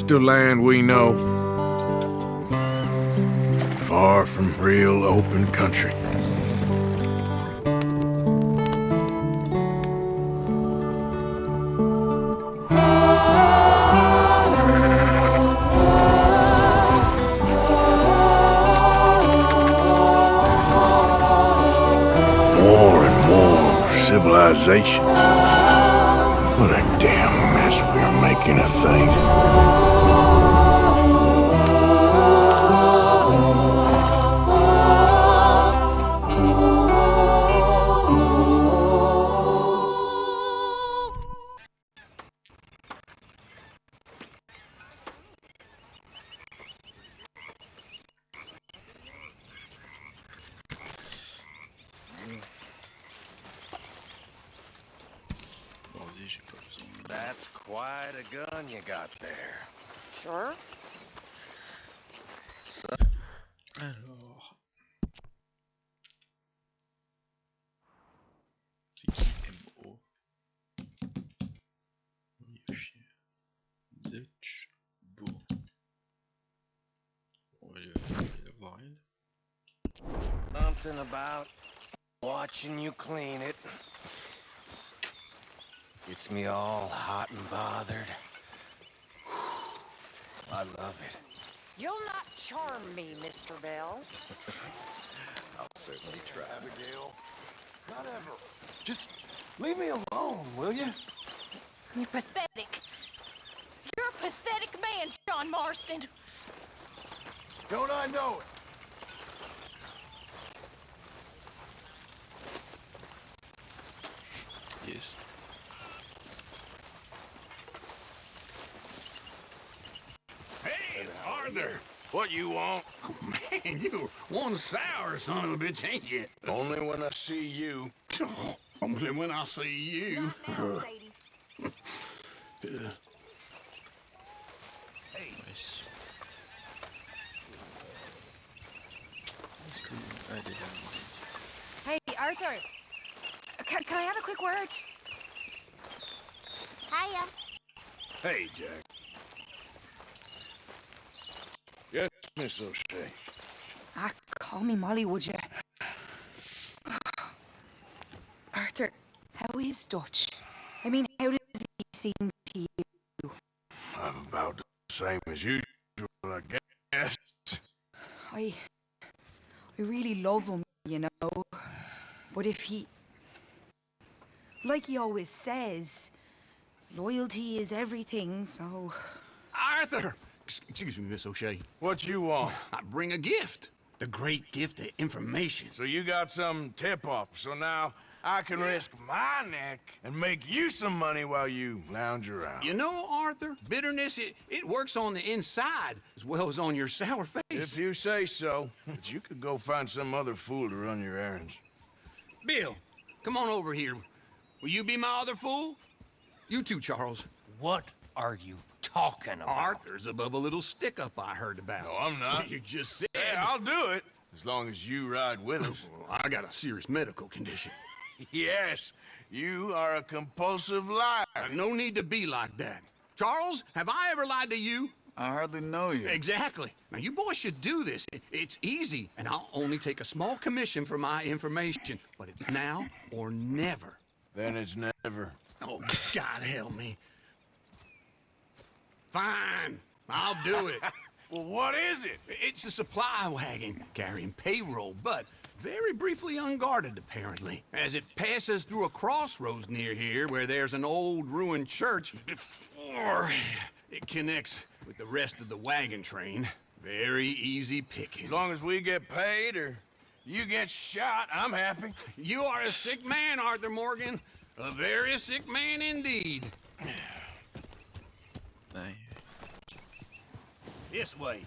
piece of land we know. Far from real open country. More and more civilization. What a damn mess we're making of things. That's quite a gun you got there. Sure. Alors. C'est qui MO? Dutch Beau. On va aller voir elle. Something about watching you clean it. Gets me all hot and bothered. I love it. You'll not charm me, Mr. Bell. I'll certainly try. Abigail, not ever. Just leave me alone, will you? You're pathetic. You're a pathetic man, John Marston. Don't I know it? Yes. Hey, Arthur! What you want? Oh, man, you one sour son of a bitch, ain't you? Only when I see you. Oh, only when I see you. Not now, Sadie. Nice. Est-ce que... Ah, déjà. Hey, Arthur. Can I have a quick word? Hiya. Hey, Jack. Yes, Miss O'Shea. Ah, call me Molly, would you? Arthur, how is Dutch? I mean, how does he seem to you? I'm about the same as usual, I guess. I really love him, you know. But if he... Like he always says, loyalty is everything, so... Arthur! Excuse me, Miss O'Shea. What you want? I bring a gift. The great gift of information. So you got some tip-off, so now I can risk my neck and make you some money while you lounge around. You know, Arthur, bitterness, it works on the inside as well as on your sour face. If you say so, but you could go find some other fool to run your errands. Bill, come on over here. Will you be my other fool? You too, Charles. What are you talking about? Arthur's above a little stick-up I heard about. No, I'm not. You just said... Yeah, I'll do it, as long as you ride with us. I got a serious medical condition. Yes, you are a compulsive liar. No need to be like that. Charles, have I ever lied to you? I hardly know you. Exactly. Now, you boys should do this. It's easy, and I'll only take a small commission for my information. But it's now or never. Then it's never. Oh, God help me. Fine, I'll do it. Well, what is it? It's a supply wagon carrying payroll, but very briefly unguarded, apparently. As it passes through a crossroads near here where there's an old ruined church before it connects with the rest of the wagon train. Very easy pickings. As long as we get paid or you get shot, I'm happy. You are a sick man, Arthur Morgan. A very sick man indeed. Nej. This way.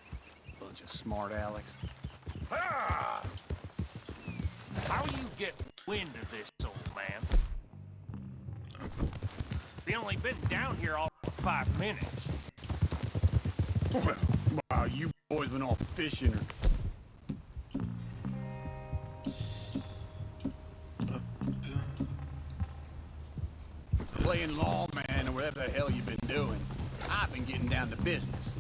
Bunch of smart Alex. Ah! How you get wind of this, old man? We only been down here all for 5 minutes. Well, wow, you boys been off fishing or... Playing lawman or whatever the hell you've been doing. I've in getting down to business.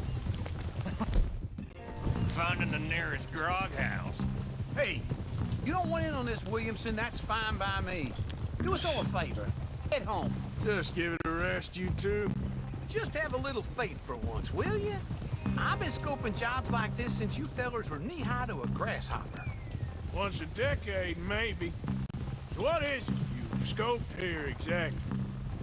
Finding the nearest grog house. Hey, you don't want in on this, Williamson, that's fine by me. Do us all a favor. Head home. Just give it a rest, you two. Just have a little faith for once, will you? I've been scoping jobs like this since you fellers were knee-high to a grasshopper. Once a decade, maybe. So what is it you've scoped here exactly?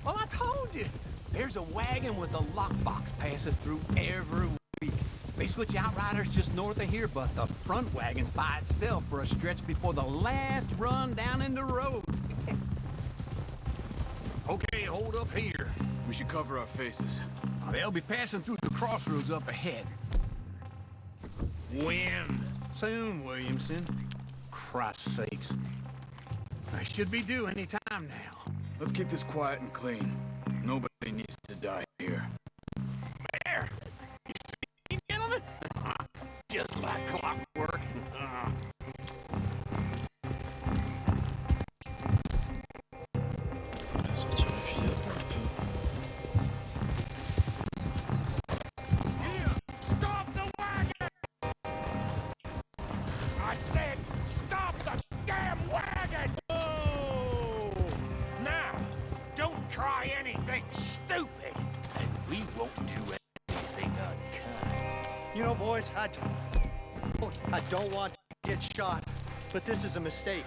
Well, I told you. There's a wagon with a lockbox passes through every week. They switch outriders just north of here, but the front wagon's by itself for a stretch before the last run down in the roads. Okay, hold up here. We should cover our faces. They'll be passing through the crossroads up ahead. When? Soon, Williamson. Christ's sakes. I should be due any time now. Let's keep this quiet and clean. Nobody needs to die here. There! You see, gentlemen? Just like clockwork. On va sortir le fusil un peu. Stop the wagon! I said, stop the damn wagon! Oh! Now, don't try anything stupid, and we won't do anything unkind. You know, boys, I don't want to get shot, but this is a mistake.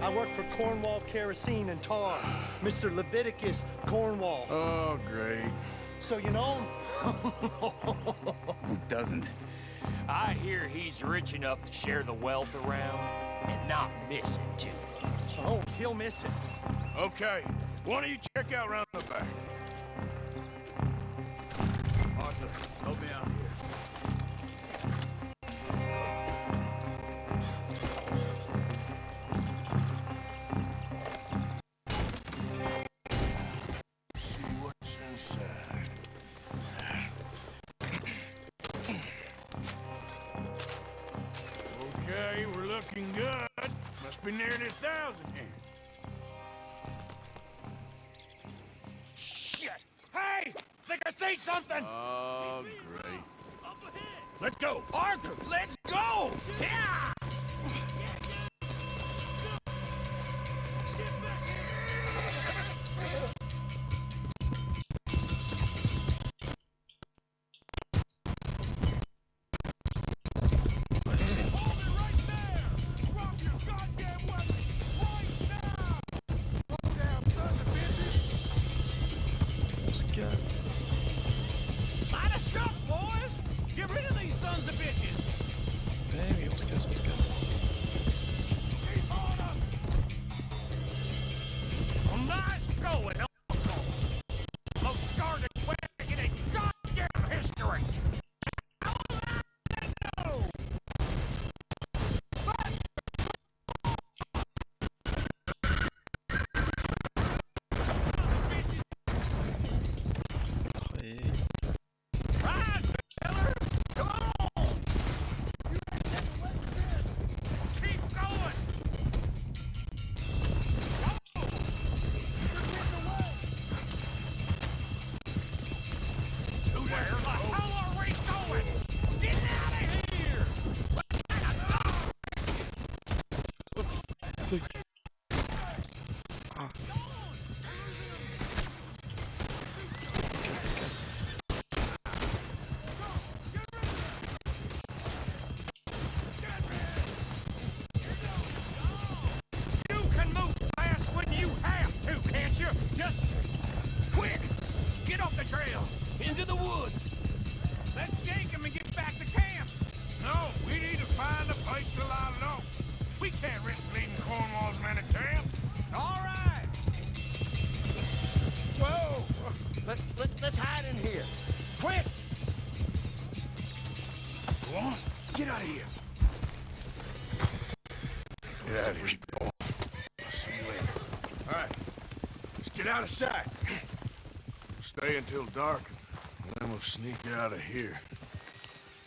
I work for Cornwall Kerosene and Tar, Mr. Leviticus Cornwall. Oh, great. So you know him? Who doesn't? I hear he's rich enough to share the wealth around and not miss it too much. Oh, he'll miss it. Okay, why don't you check out round the back? Arthur, help me out here. See what's inside. Okay, we're looking good. Must be nearly 1,000 here. Shit! Hey! Think I see something! Oh, great. Let's go! Arthur, let's go! Yeah! On se casse. Light a shot, boys! Get rid of these sons of bitches! Eh oui, on se casse, on se casse. Well, nice going, Uncle! Most guarded wagon in goddamn history! Après... Ride, fellers! Come on! Keep going! Where the hell are we going? Get out of here! Fuck. Ah. Ok, casse. You can move fast when you have to, can't you? Just quick! Get off the trail! Into the woods! Let's shake him and get back to camp! No, we need to find a place to lie low. We can't risk leaving Cornwall's men at camp. All right! Whoa! Let's hide in here. Quick! Go on, get out of here. Get out of here. I'll see you later. All right, let's get out of sight. Stay until dark, and then we'll sneak out of here.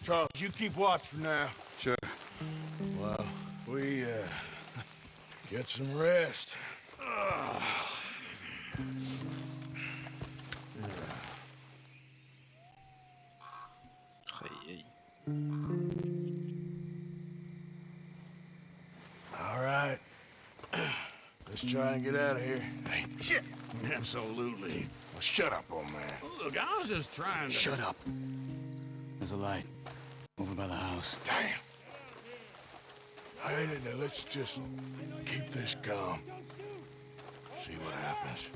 Charles, you keep watch for now. Sure. Well, we, get some rest. Ugh. 'Cause All right. Let's try and get out of here. Hey, shit! Absolutely. Well, shut up, old man. Look, I was just trying to... Shut up. There's a light over by the house. Damn. All right, now let's just keep this calm. See what happens.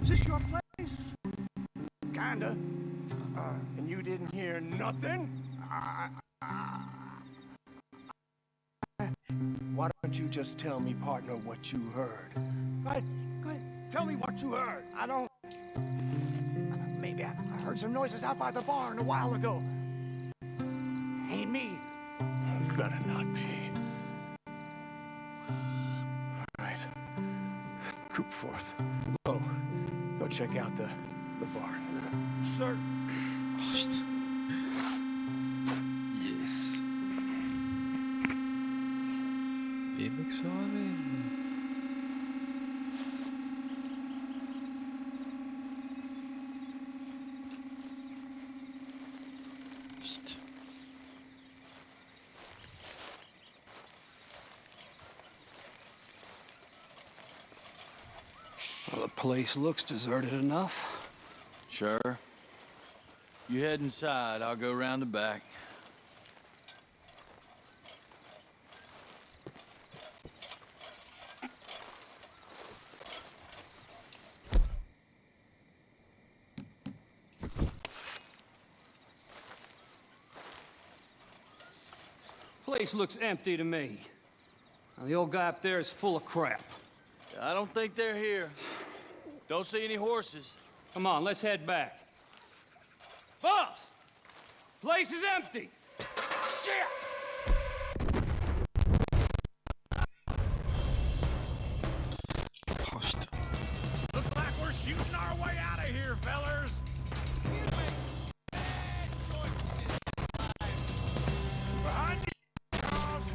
Is this your place? Kinda. And you didn't hear nothing? Why don't you just tell me, partner, what you heard? Go ahead. Tell me what you heard. I don't... Maybe I heard some noises out by the barn a while ago. Ain't me. Better not be. All right. Coop forth. Go check out the barn. Sir. Oh putain. Yes. Les mecs se ramènent. Vite. Well, the place looks deserted enough. Sure. You head inside, I'll go round the back. Place looks empty to me. Now, the old guy up there is full of crap. I don't think they're here. Don't see any horses. Come on, let's head back. Boss! Place is empty! Shit! Oh putain. Looks like we're shooting our way out of here, fellers. Behind you, Charles.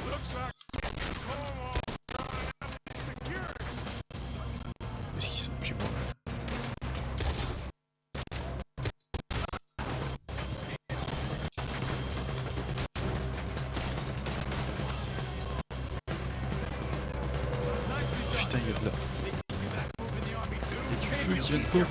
Looks like Cornwall secure. Où est-ce qu'ils sont? J'ai pas. Putain, il y a de là. Il y a du feu qui vient de pop.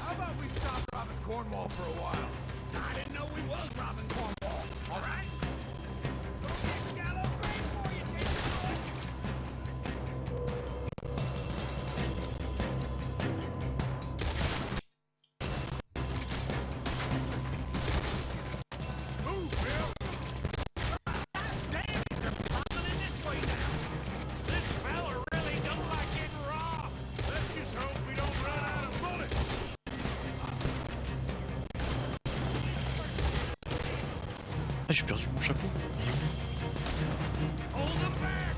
How about we stop robbing Cornwall for a while? I didn't know we was robbing Cornwall. All right? Don't get shallow grave for you, Jason. Move, Bill. Damn it, they're popping in this way now. This fella really don't like getting robbed. Let's just hope we don't run out of bullets. Ah, j'ai perdu mon chapeau. Il est où? Hold them back!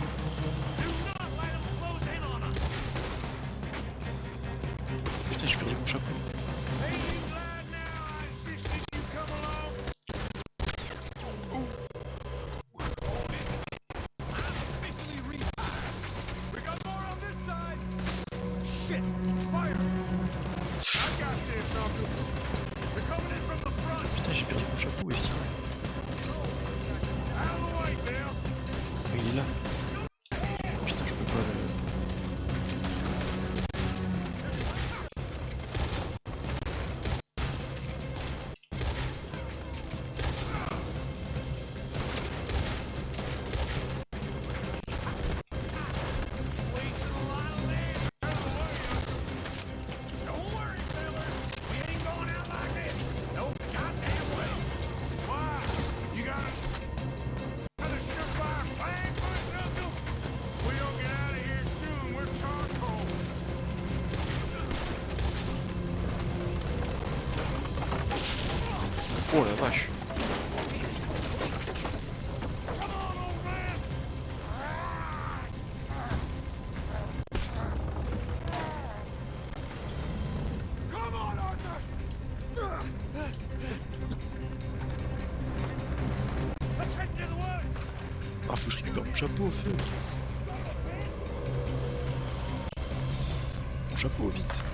Do not let them close in on us! Putain, j'ai perdu mon chapeau. Hey, you glad now I insisted you come along? I'm officially retired. We got more on this side. Shit! Fire! I got this, Uncle. They're coming in from the front. Putain, j'ai perdu mon chapeau. Où est-ce qu'il est? Out of the way, Bill. Ah, il est là. Putain, je peux pas le... Wasting a lot of land. Out of the way, Uncle. Don't worry, fellas. We ain't going out like this. No goddamn way. Why? You got another surefire plan for us, Uncle? We don't get out of here soon. We're charcoal. Oh la vache. Come on, old man. Ah, faut que je récupère mon chapeau, fuck. Mon chapeau, vite.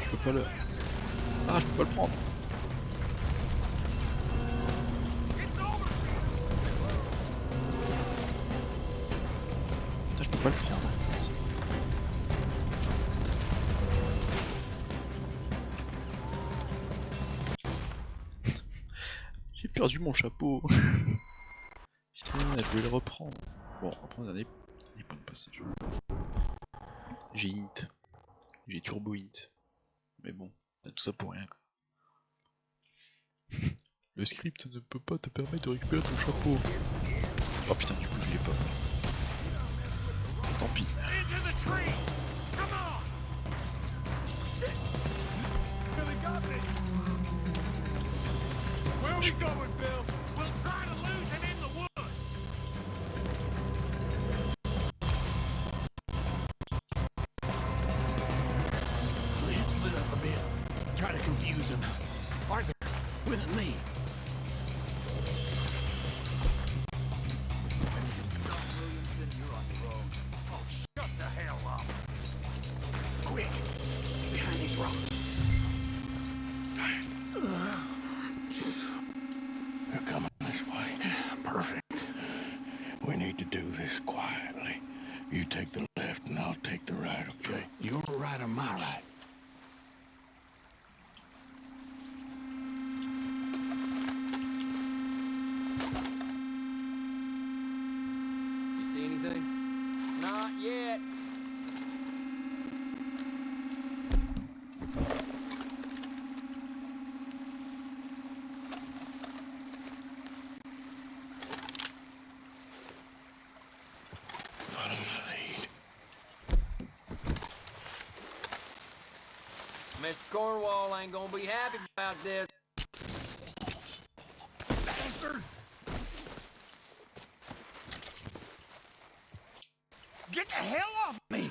Je peux pas le... Ah, je peux pas le prendre. Putain, je peux pas le prendre. J'ai perdu mon chapeau. Putain, je vais le reprendre. Bon, on va prendre un dernier point de passage. J'ai int. J'ai turbo int. Mais bon, on a tout ça pour rien, quoi. Le script ne peut pas te permettre de récupérer ton chapeau. Oh putain, du coup je l'ai pas. Tant pis. Let's split up a bit. Try to confuse him. Arthur, with me. Shut the hell up. Quick, behind these rocks. They're coming this way. Perfect. We need to do this quietly. You take the left and I'll take the right, okay? Your right or my right? You see anything? Not yet. Follow my lead. Mr. Cornwall ain't gonna be happy about this. Bastard! Get the hell off me!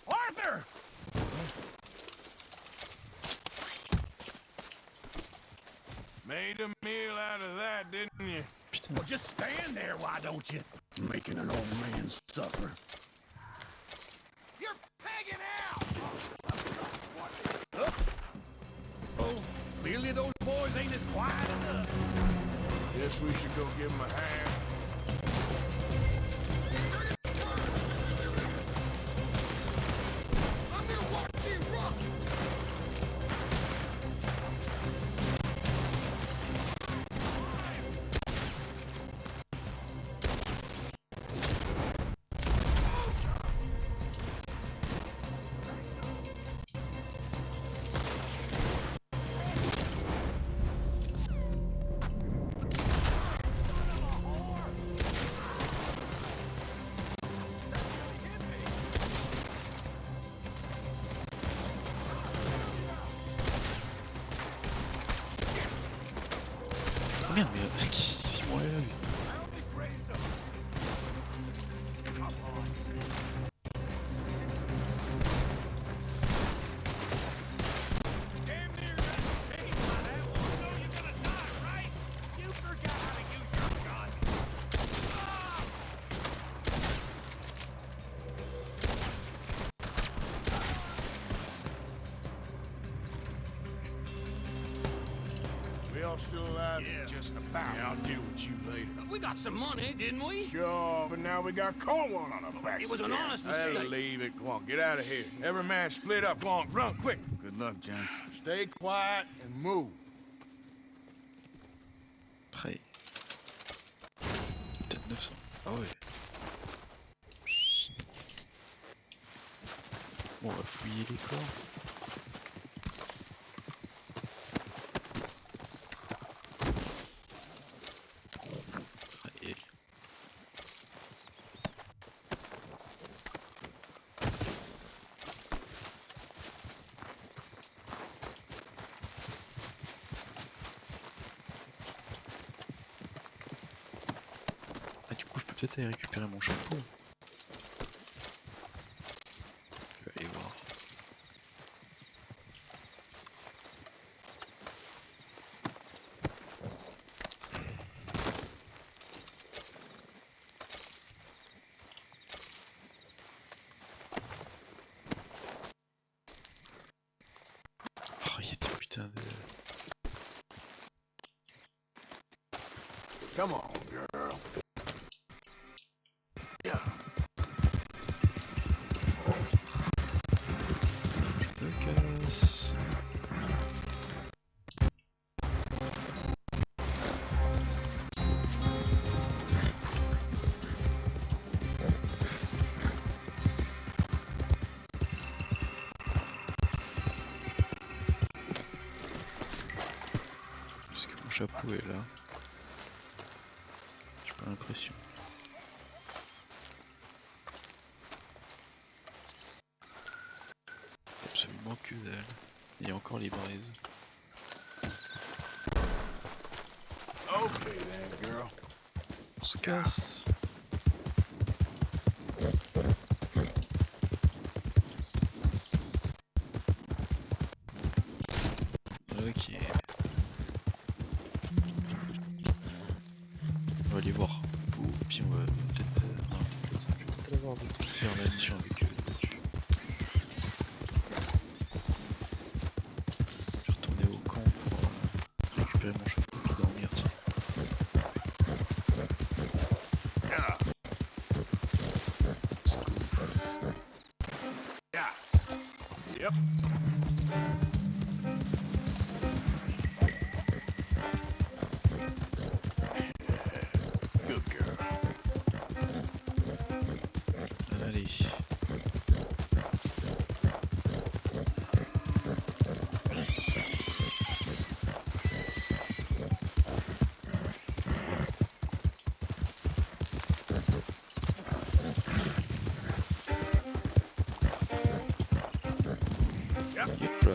Arthur! Made a meal out of that, didn't you? Putain. Well, just stand there, why don't you? Making an old man suffer. You're pegging out! Oh, clearly those boys ain't as quiet enough. Guess we should go give him a hand. I'm gonna watch you rock! Merde, mais ils m'ont là, lui. We all still alive? Yeah. Just about. Yeah, I'll deal with you later. We got some money, didn't we? Sure, but now we got Cornwall on our backs. It was an again. honest That'll mistake. leave it. Come on, get out of here. Every man split up. Come on, run, quick. Good luck, gents. Stay quiet and move. Prêt. Putain, 900. Ah ouais. Bon, on va fouiller les corps. Allez. peut-être aller récupérer mon chapeau. Je vais aller voir. Oh, il y a des putains de... Come on, girl. Yeah. Je me casse. Est-ce que mon chapeau est là? J'ai pas l'impression. Absolument que dalle. Il y a encore les braises. Okay then, girl. On se casse. Ok. On va aller voir. Puis on va peut-être... non, peut-être je vais peut-être avoir le temps de faire la mission avec eux là-dessus. Je vais retourner au camp pour récupérer mon chapeau et dormir, tiens. C'est cool. Yeah. Yep. Good girl. Allez. Yep là.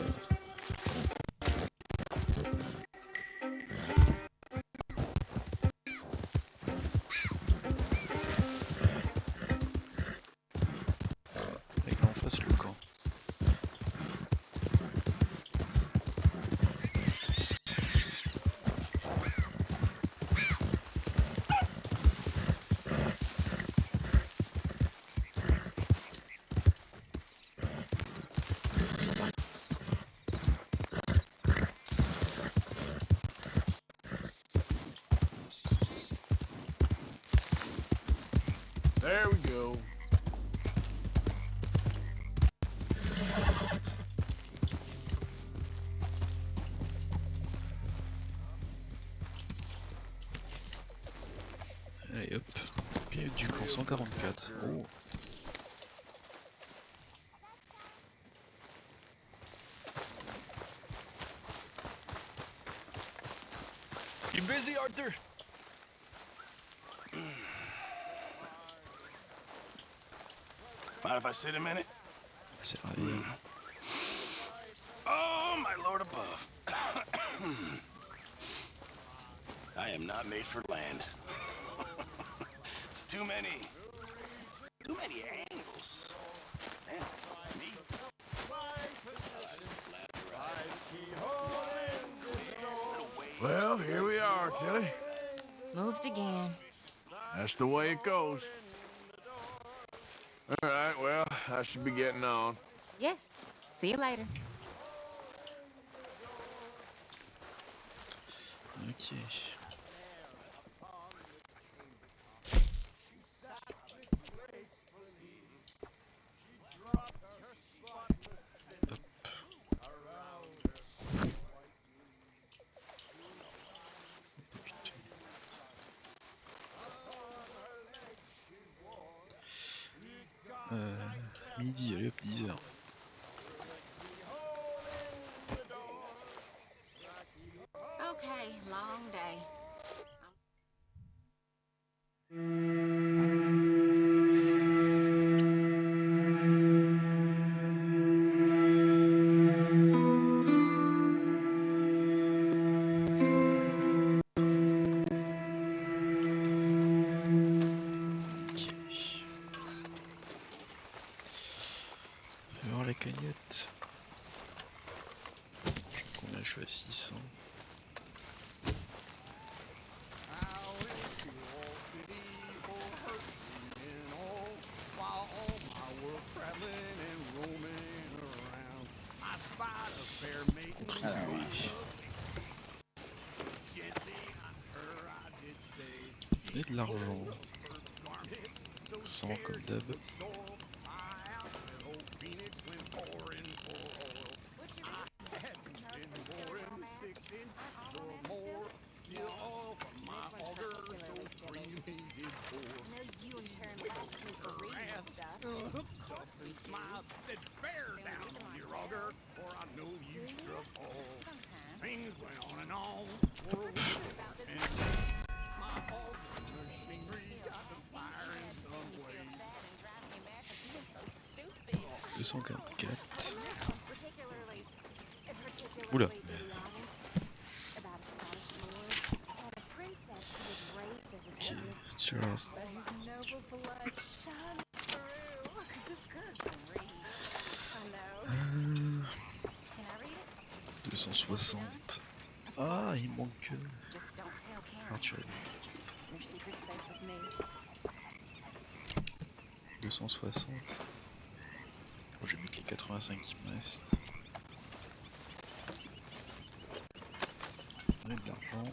Et là on fasse le camp. There we go. Allez hop. Période du camp 144. Oh. You busy, Arthur? Mind if I sit a minute? C'est arrivé. Oh, my lord above. I am not made for land. It's too many angles. Man, me. Well, here we are, Tilly. Moved again. That's the way it goes. All right, well, I should be getting on. Yes. See you later. Ok. Midi, allez hop, 10h. Okay, long day. suis à 600. Contribuer. Et de l'argent. 100 comme d'hab. Oula. Ok, Cheers. 260. Ah, il manque. Artillerie. 260. Bon, je vais mettre les 85 qui me restent. On a de l'argent.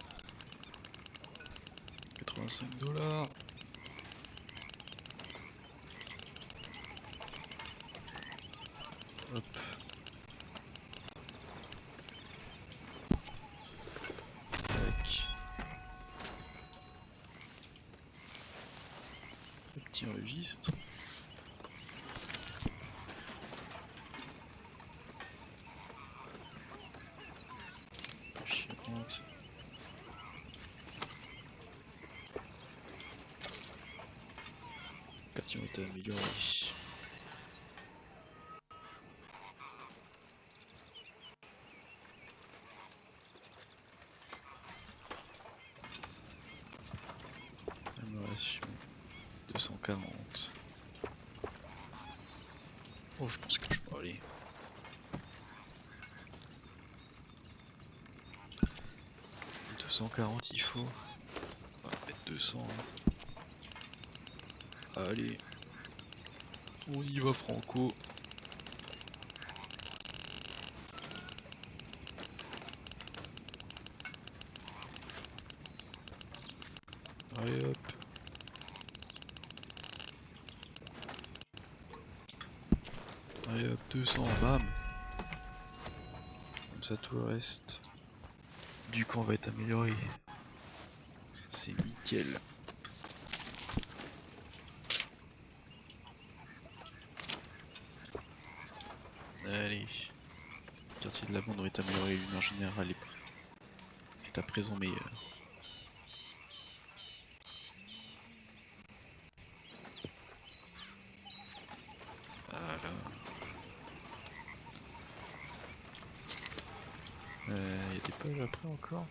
85$. Hop. Tac. Le petit registre. Chiante. Quartier été amélioré. Amélioration 240. Oh, je pense que je peux aller. « 240 il faut. On va mettre 200. Hein. Allez. On y va Franco. Allez hop. Allez hop, 200, bam. Comme ça tout le reste du camp va être amélioré. C'est nickel. Allez. Le quartier de la bande est amélioré, l'union générale est à présent meilleure. Voilà. Y a des pages après encore.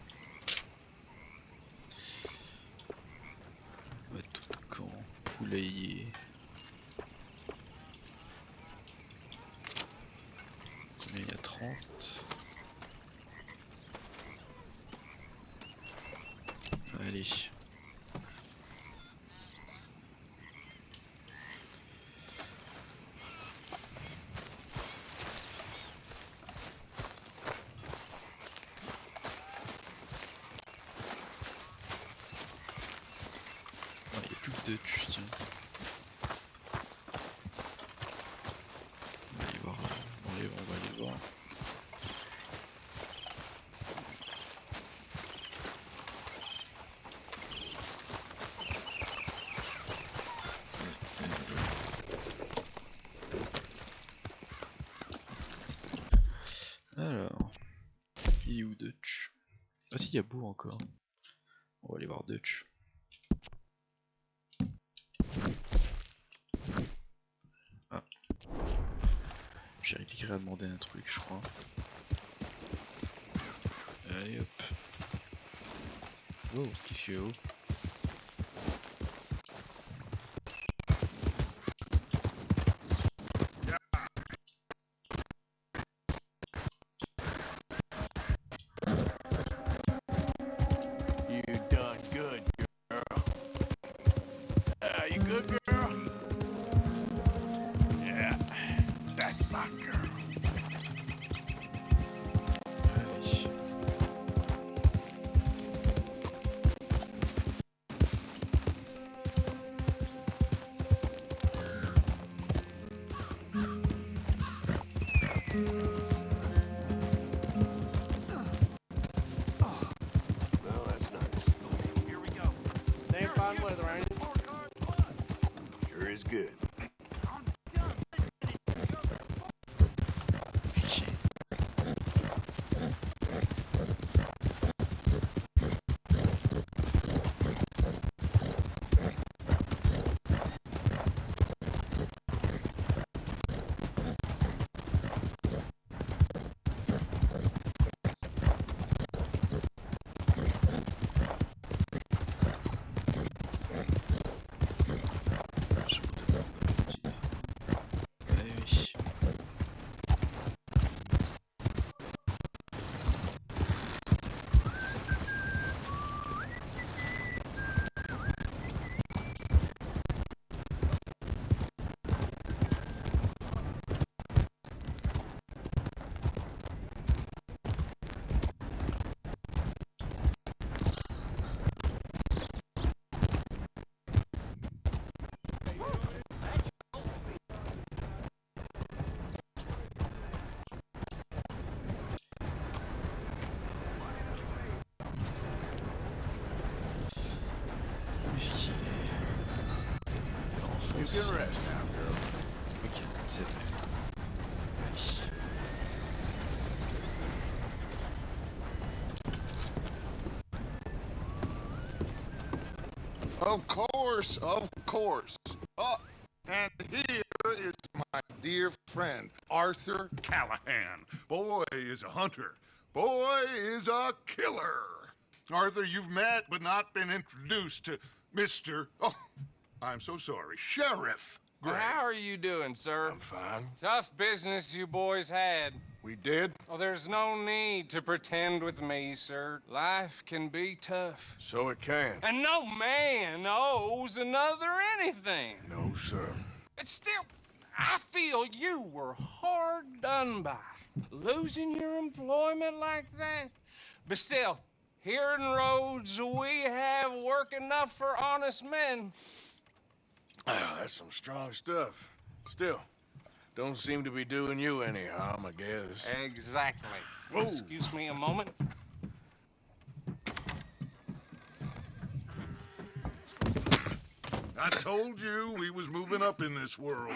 Bateau de camp, poulailler. Combien il y a 30. Allez. Dutch, tiens. On va aller voir. On va aller voir. Alors, il est où Dutch? Ah si, il y a Beau encore. On va aller voir Dutch. J'ai répliqué à demander un truc, je crois. Allez hop. Oh, qu'est-ce qu'il y a haut? good girl? Yeah, that's my girl. Allez. Well, that's nice. Here we go. Damn fine weather, ain't it? Sure is good. Shit. Je vous demande une petite. Allez, oui. Où est-ce qu'il est? You L'enfance. can rest now, girl. Ok, c'est vrai. Allez. Of course, of course. Oh, and here is my dear friend, Arthur Callahan. Boy is a hunter. Boy is a killer. Arthur, you've met but not been introduced to Mr. Oh, I'm so sorry, Sheriff Gray. How are you doing, sir? I'm fine. Tough business you boys had. We did? Oh, there's no need to pretend with me, sir. Life can be tough. So it can. And no man owes another anything. No, sir. But still, I feel you were hard done by. Losing your employment like that. But still, here in Rhodes, we have work enough for honest men. Ah, that's some strong stuff. Still, don't seem to be doing you any harm, I guess. Exactly. Whoa. Excuse me a moment. I told you we was moving up in this world.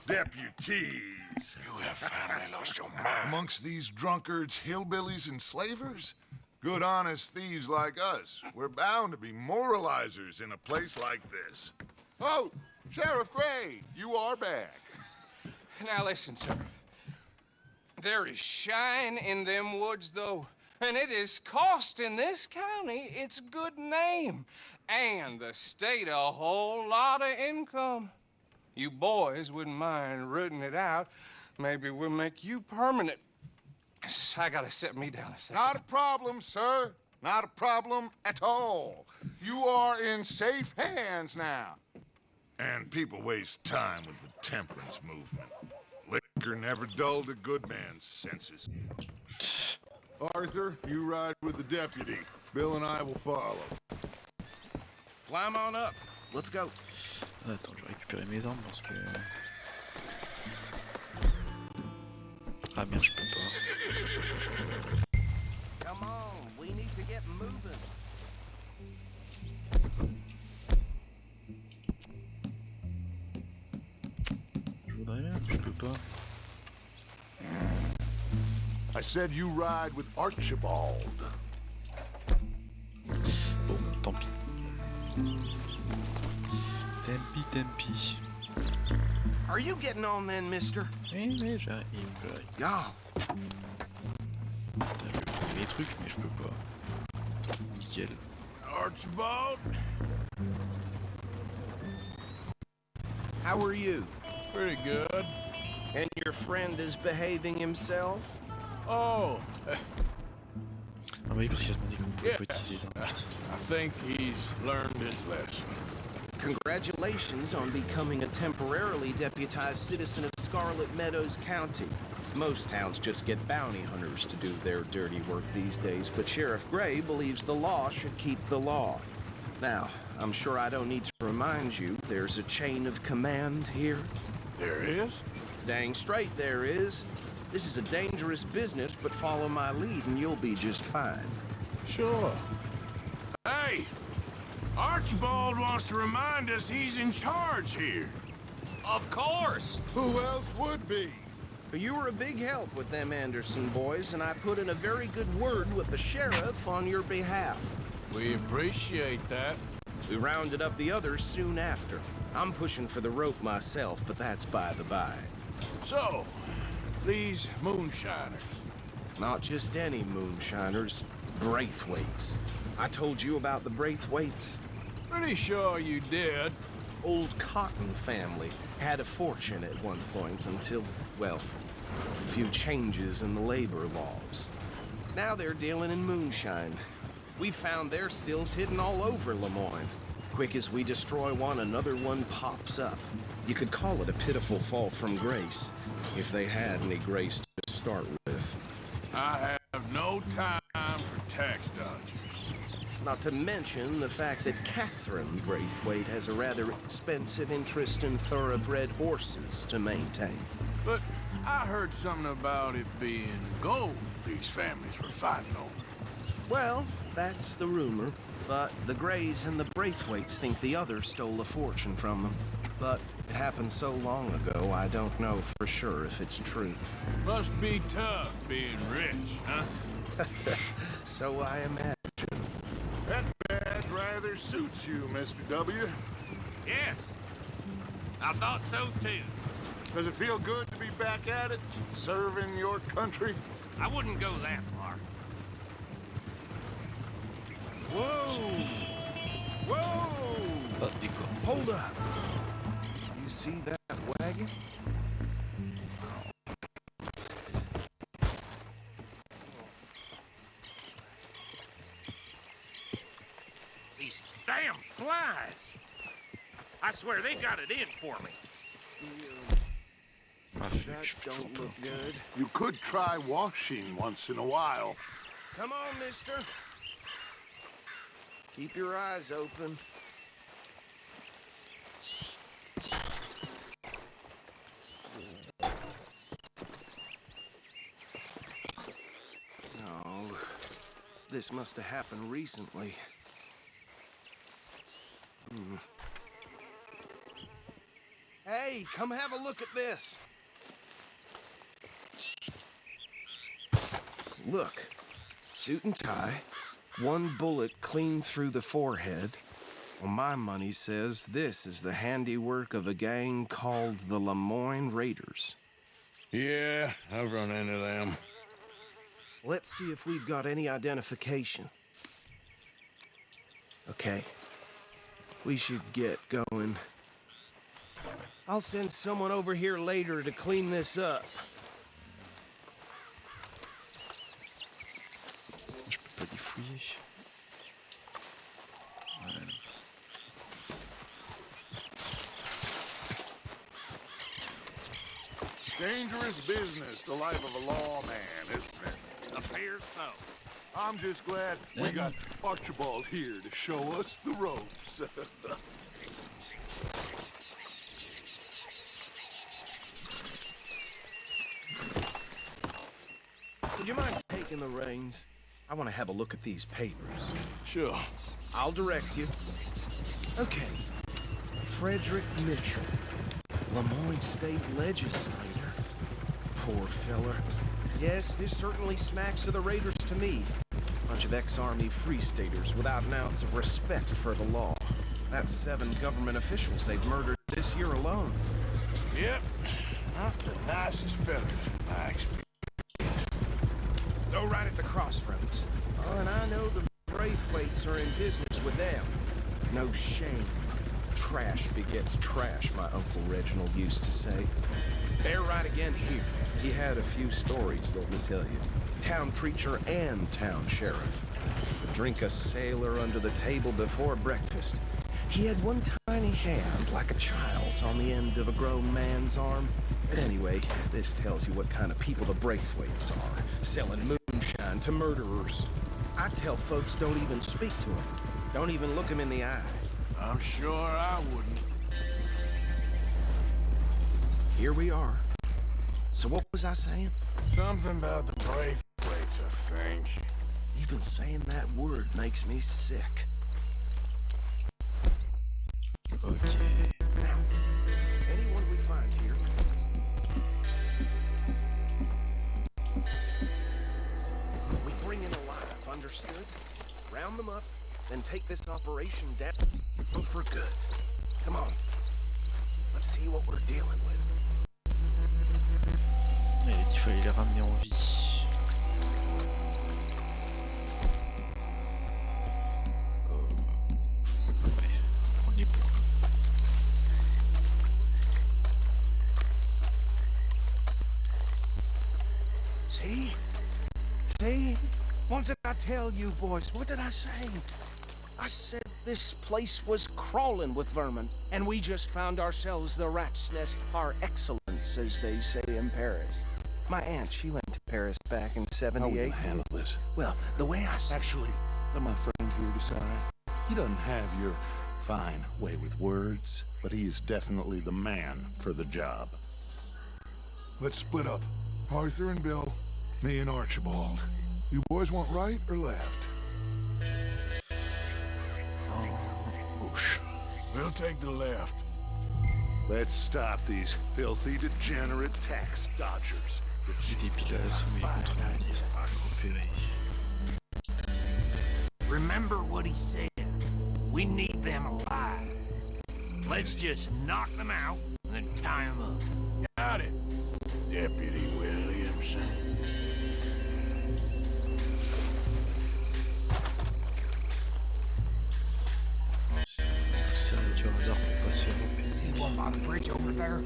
Deputies. You have finally lost your mind. Amongst these drunkards, hillbillies, and slavers? Good honest thieves like us. We're bound to be moralizers in a place like this. Oh, Sheriff Gray, you are back. Now listen, sir. There is shine in them woods, though, and it is costing this county its good name and the state a whole lot of income. You boys wouldn't mind rooting it out. Maybe we'll make you permanent. I gotta sit me down a second. Not a problem, sir. Not a problem at all. You are in safe hands now. And people waste time with the temperance movement. Liquor never dulled a good man's senses. Arthur, you ride with the deputy. Bill and I will follow. Climb on up. Let's go. Attends, je vais récupérer mes armes parce que... Ah merde, je peux pas. Come on, we need to get moving. Je voudrais bien, mais je peux pas. I said you ride with Archibald. Bon, tant pis. Tant pis. Are you getting on then, mister? Oui, j'arrive. Yeah. Putain, je vais prendre les trucs, mais je peux pas. Nickel. Archibald? How are you? Pretty good. And your friend is behaving himself? Oh, Ah bah oui, parce qu'il a demandé qu'on pouvait yeah. potiser. Putain. I think he's learned his lesson. Congratulations on becoming a temporarily deputized citizen of Scarlet Meadows County. Most towns just get bounty hunters to do their dirty work these days, but Sheriff Gray believes the law should keep the law. Now, I'm sure I don't need to remind you, there's a chain of command here. There is? Dang straight there is. This is a dangerous business, but follow my lead and you'll be just fine. Sure. Hey! Archibald wants to remind us he's in charge here. Of course! Who else would be? You were a big help with them Anderson boys, and I put in a very good word with the sheriff on your behalf. We appreciate that. We rounded up the others soon after. I'm pushing for the rope myself, but that's by the by. So, these moonshiners. Not just any moonshiners, Braithwaites. I told you about the Braithwaites? Pretty sure you did. Old Cotton family had a fortune at one point until, well, a few changes in the labor laws. Now they're dealing in moonshine. We found their stills hidden all over Lemoyne. Quick as we destroy one, another one pops up. You could call it a pitiful fall from grace, if they had any grace to start with. I have no time for tax dodgers. Not to mention the fact that Catherine Braithwaite has a rather expensive interest in thoroughbred horses to maintain. But I heard something about it being gold these families were fighting over. Well, that's the rumor. But the Grays and the Braithwaites think the other stole a fortune from them. But it happened so long ago, I don't know for sure if it's true. Must be tough being rich, huh? So I imagine. That badge rather suits you, Mr. W. Yes. I thought so, too. Does it feel good to be back at it, serving your country? I wouldn't go that far. Whoa! Whoa! Hold up. You see that wagon? These damn flies! I swear they got it in for me. That don't look good. You could try washing once in a while. Come on, mister. Keep your eyes open. No, this must have happened recently. Hey, come have a look at this. Look, suit and tie, one bullet clean through the forehead. Well, my money says this is the handiwork of a gang called the Lemoyne Raiders. Yeah, I've run into them. Let's see if we've got any identification. Okay, we should get going. I'll send someone over here later to clean this up. Je peux pas défouiller. Ouais. Dangerous business, the life of a lawman, isn't it? Appears so. I'm just glad we got Archibald here to show us the ropes. Would you mind taking the reins? I want to have a look at these papers. Sure. I'll direct you. Okay. Frederick Mitchell, Lemoyne State Legislator. Poor feller. Yes, this certainly smacks of the Raiders to me. Bunch of ex-Army Free Staters without an ounce of respect for the law. That's 7 government officials they've murdered this year alone. Yep. Not the nicest fellas in my experience. Go right at the crossroads. Oh, and I know the Braithwaites are in business with them. No shame. Trash begets trash, my Uncle Reginald used to say. Bear right again here. He had a few stories, let me tell you. Town preacher and town sheriff. Would drink a sailor under the table before breakfast. He had one time tiny hand like a child's on the end of a grown man's arm. But anyway, this tells you what kind of people the Braithwaites are, selling moonshine to murderers. I tell folks don't even speak to them. Don't even look them in the eye. I'm sure I wouldn't. Here we are. So what was I saying? Something about the Braithwaites, I think. Even saying that word makes me sick. Ok. Now, anyone we find here... we bring in alive, understood? Round them up, then take this operation down for good. Come on. Let's see what we're dealing with. Il a dit qu'il fallait les ramener en vie. Ouais, on est bon. See? See? What did I tell you, boys? What did I say? I said this place was crawling with vermin, and we just found ourselves the rat's nest par excellence, as they say in Paris. My aunt, she went to Paris back in '78. How are we gonna handle this? Well, the way I... Actually, let my friend here decide. He doesn't have your fine way with words, but he is definitely the man for the job. Let's split up. Arthur and Bill, me and Archibald. You boys want right or left? Gauche. We'll take the left. Let's stop these filthy, degenerate tax dodgers. Les débiles à l'assommer contre l'Église. Repéré. Remember what he said. We need them alive. Let's just knock them out and then tie them up. Got it, Deputy Williamson. Faut serrer du radar pour pas se faire repérer. See one by the bridge over there?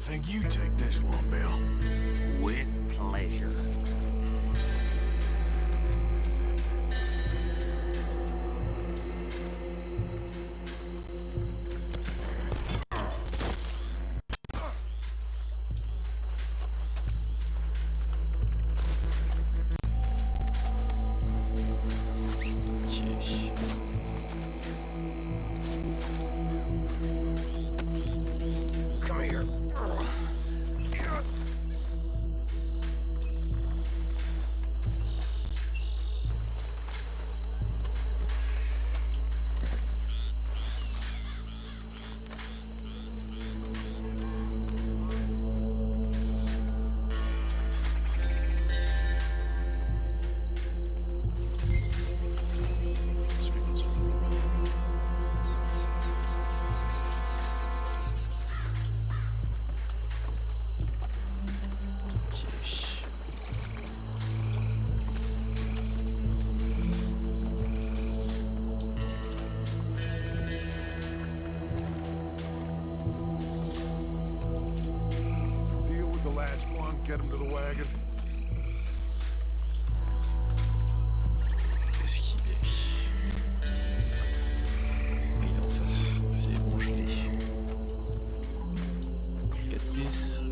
Think you take this one, Bill. With pleasure. Come here. Deal with the last one, get him to the wagon. Qu'est-ce qu'il est? Il est en face. C'est bon, je l'ai. 4-10.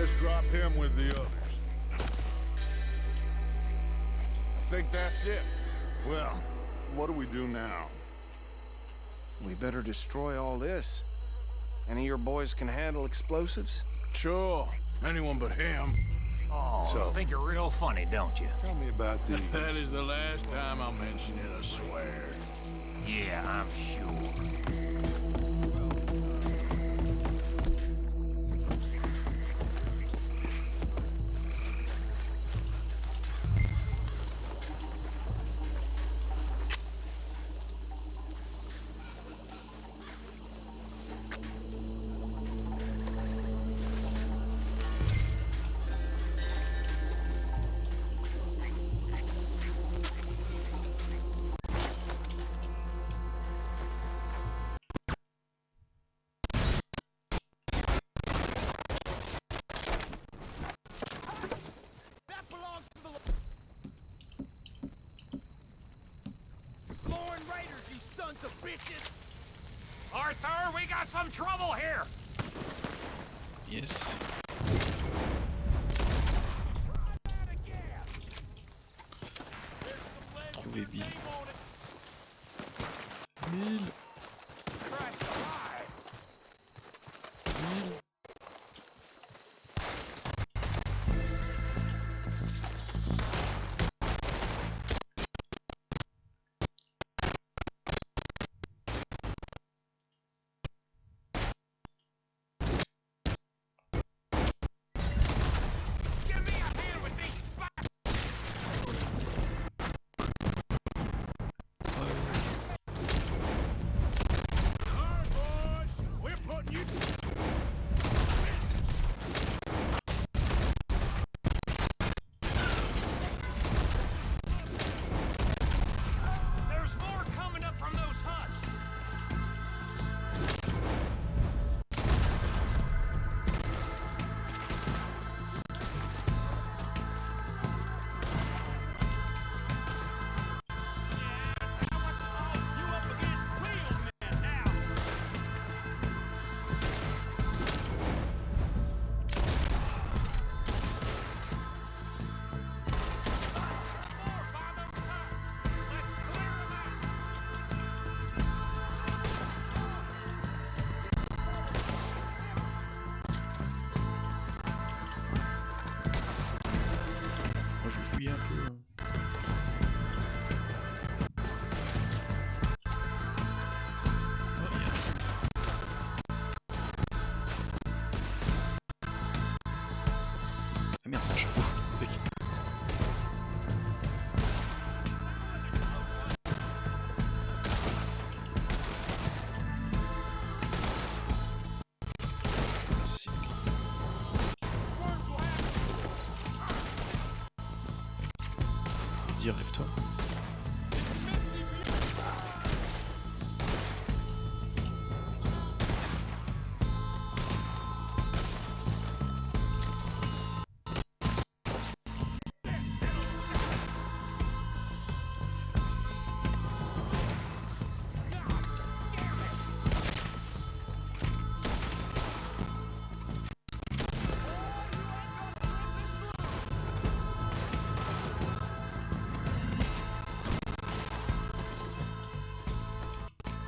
just drop him with the others. I think that's it. Well, what do we do now? We better destroy all this. Any of your boys can handle explosives? Sure. Anyone but him. Oh, So- you think you're real funny, don't you? Tell me about these. That is the last time I'll mention it, I swear. Yeah, I'm sure. That belongs to the Lauren Raiders, you sons of bitches! Arthur, we got some trouble here! Yes. Trouver Bill. Bill. Bill. Give me a hand with these Alright, boys, we're putting you... There's more coming up from those huts! Moi je vais fouiller un peu. Oh, regarde. Ah merde, c'est un chapeau. Ok. Merci. Dis, lève-toi.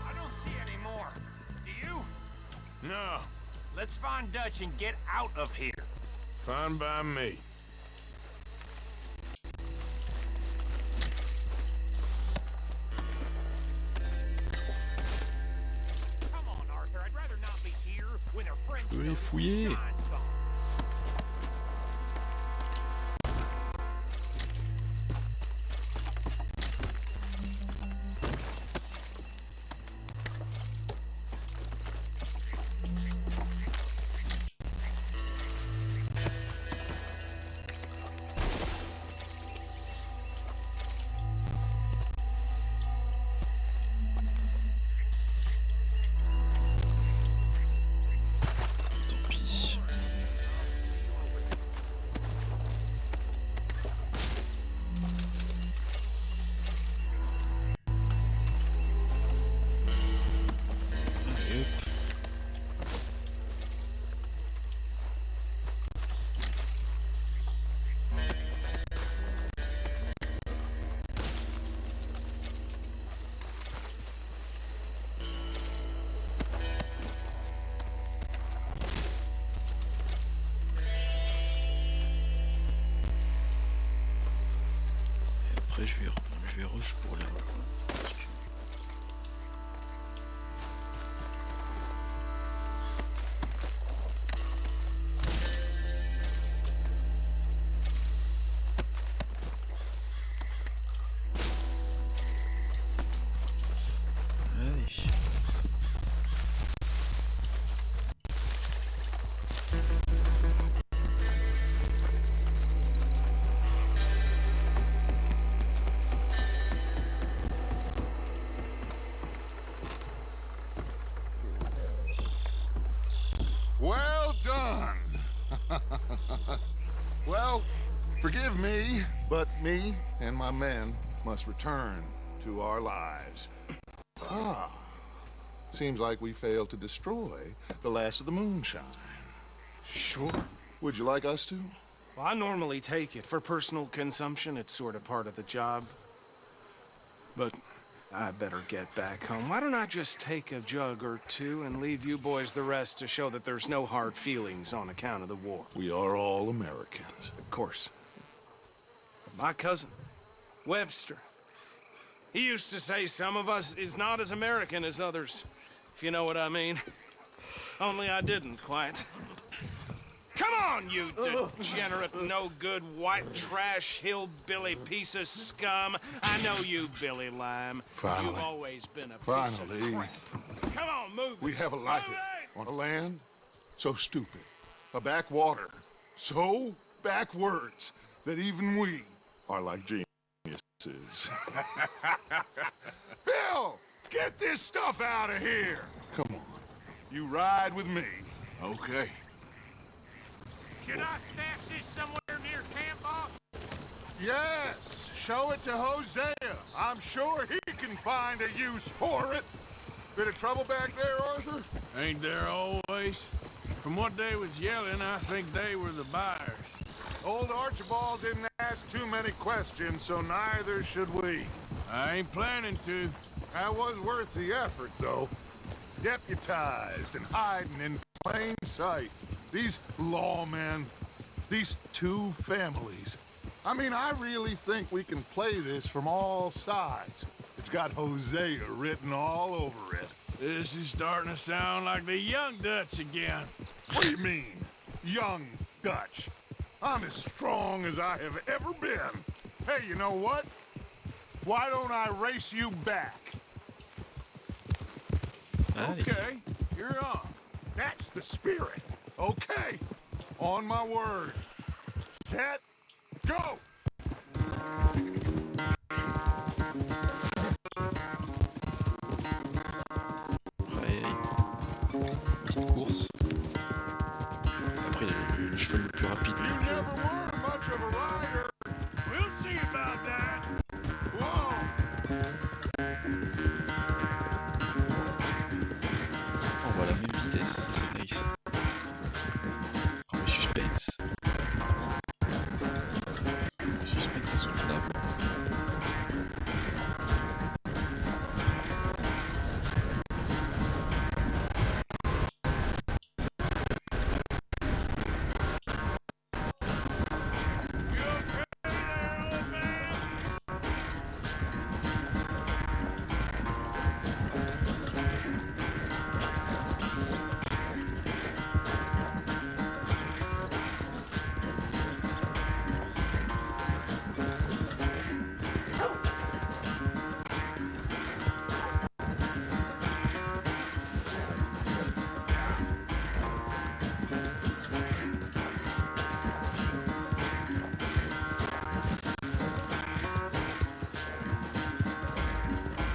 I don't see any more. Do you? No. Let's find Dutch and get out of here. Fine by me. Come on, Arthur. I'd rather not be here when their friends Je veux les know fouiller. Shine's gone. Tant pis. rush pour les rejoindre. Parce que... Allez. Well done. Well, forgive me, but me and my men must return to our lives. Ah, seems like we failed to destroy the last of the moonshine. Sure. Would you like us to? Well, I normally take it. For personal consumption, it's sort of part of the job. But I better get back home. Why don't I just take a jug or two and leave you boys the rest to show that there's no hard feelings on account of the war? We are all Americans. Of course. My cousin, Webster, he used to say some of us is not as American as others, if you know what I mean. Only I didn't quite. Come on, you degenerate, no-good, white trash, hillbilly piece of scum. I know you, Billy Lime. Finally. You've always been a piece of crap. Come on, move. We haven't like it. On a land so stupid. A backwater so backwards that even we are like geniuses. Bill, get this stuff out of here. Come on. You ride with me. Okay. Should I stash this somewhere near camp, boss? Yes, show it to Hosea. I'm sure he can find a use for it. Bit of trouble back there, Arthur? Ain't there always? From what they was yelling, I think they were the buyers. Old Archibald didn't ask too many questions, so neither should we. I ain't planning to. That was worth the effort, though. Deputized and hiding in plain sight. These lawmen, these two families. I mean, I really think we can play this from all sides. It's got Hosea written all over it. This is starting to sound like the Young Dutch again. What do you mean, Young Dutch? I'm as strong as I have ever been. Hey, you know what? Why don't I race you back? Okay, you're on. That's the spirit. Okay, on my word. Set, go! Ouais, petite course. Après, le cheval le plus rapide. You never were much of a rider. We'll see about that. Whoa! On va à la même vitesse, ça c'est nice. Oh, le suspense. Le suspense insoutenable.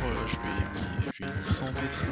Voilà, je lui ai mis 100 mètres là.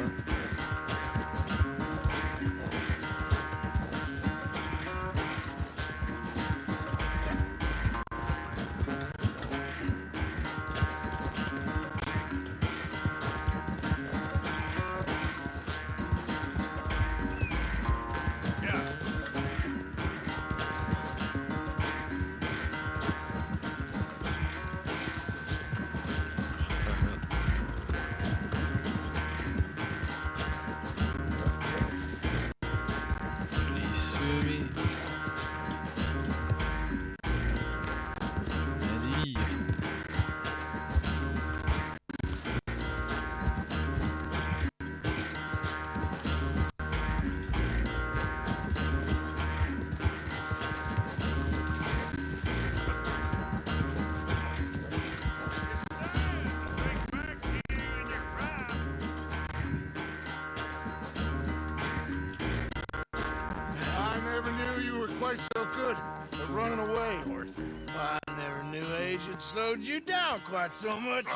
running away, Arthur. I never knew age had slowed you down quite so much.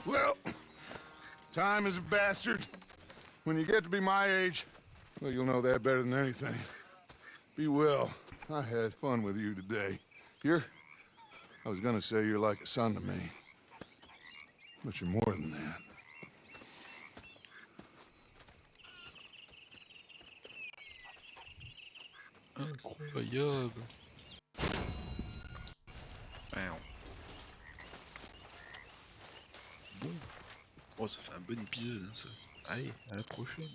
Well, time is a bastard. When you get to be my age, well, you'll know that better than anything. Be well. I had fun with you today. I was gonna say you're like a son to me. But you're more than that. Incroyable. Wow. Bon. Oh, ça fait un bon épisode, hein, ça. Allez, à la prochaine.